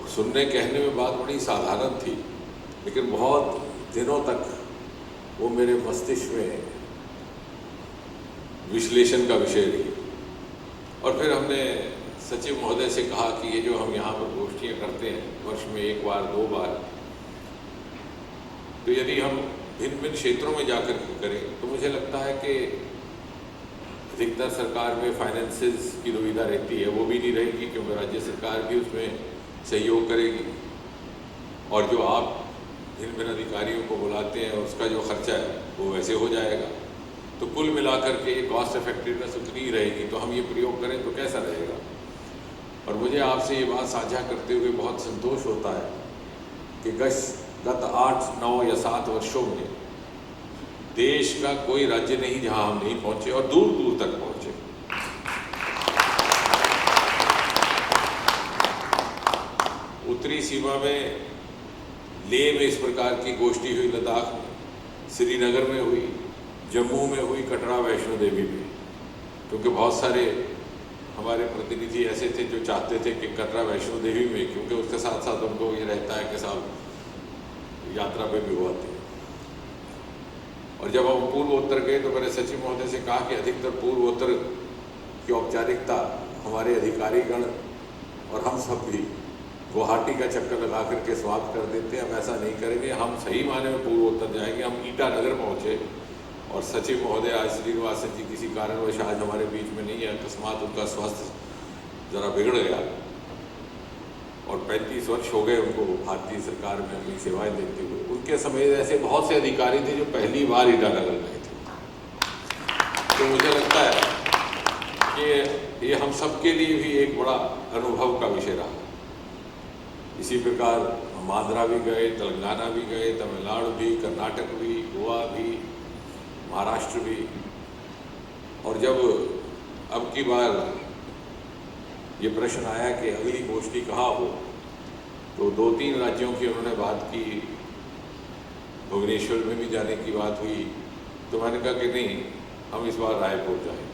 सुनने कहने में बात बड़ी साधारण थी, लेकिन बहुत दिनों तक वो मेरे मस्तिष्क में विश्लेषण का विषय रही। और फिर हमने सचिव महोदय से कहा कि ये जो हम यहाँ पर गोष्ठियाँ करते हैं वर्ष में एक बार दो बार, तो यदि हम भिन्न भिन्न क्षेत्रों में जाकर के करें तो मुझे लगता है कि अधिकतर सरकार में फाइनेंसेस की दुविधा रहती है, वो भी नहीं रहेगी क्योंकि राज्य सरकार भी उसमें सहयोग करेगी। और जो आप भिन्न भिन्न अधिकारियों को बुलाते हैं उसका जो खर्चा है वो वैसे हो जाएगा, तो कुल मिलाकर के कॉस्ट इफेक्टिवनेस उतनी ही रहेगी। तो हम ये प्रयोग करें तो कैसा रहेगा। और मुझे आपसे ये बात साझा करते हुए बहुत संतोष होता है कि गत 8, 9 या 7 वर्षों में देश का कोई राज्य नहीं जहां हम नहीं पहुंचे और दूर दूर तक पहुंचे। उत्तरी सीमा में लेह में इस प्रकार की गोष्ठी हुई, लद्दाख में, श्रीनगर में हुई, जम्मू में हुई, कटरा वैष्णो देवी में, क्योंकि बहुत सारे हमारे प्रतिनिधि ऐसे थे जो चाहते थे कि कटरा वैष्णो देवी में, क्योंकि उसके साथ साथ उनको ये रहता है कि साहब यात्रा पे भी हुआ थे। और जब हम पूर्वोत्तर गए तो मैंने सचिव महोदय से कहा कि अधिकतर पूर्वोत्तर की औपचारिकता हमारे अधिकारीगण और हम सब भी गुवाहाटी का चक्कर लगा करके समाप्त कर देते हैं। हम ऐसा नहीं करेंगे, हम सही माने में पूर्वोत्तर जाएंगे। हम ईटानगर पहुँचे और सचिव महोदय आज श्रीनिवासन जी किसी कारणवश आज हमारे बीच में नहीं है, अकस्मात उनका स्वास्थ्य ज़रा बिगड़ गया और 35 वर्ष हो गए उनको भारतीय सरकार में अपनी सेवाएं देते हुए। उनके समय ऐसे बहुत से अधिकारी थे जो पहली बार ईटानगर गए थे। तो मुझे लगता है कि ये हम सबके लिए भी एक बड़ा अनुभव का विषय रहा। इसी प्रकार हम आंध्रा भी गए, तेलंगाना भी गए, तमिलनाडु भी, कर्नाटक भी, गोवा भी, महाराष्ट्र भी। और जब अब की बार ये प्रश्न आया कि अगली गोष्ठी कहाँ हो, तो 2-3 राज्यों की उन्होंने बात की, भुवनेश्वर में भी जाने की बात हुई। तो मैंने कहा कि नहीं, हम इस बार रायपुर जाएंगे।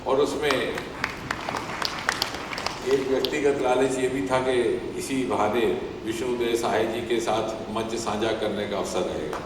और उसमें एक व्यक्तिगत लालच ये भी था कि इसी बहाने विष्णुदेव साय जी के साथ मंच साझा करने का अवसर रहेगा।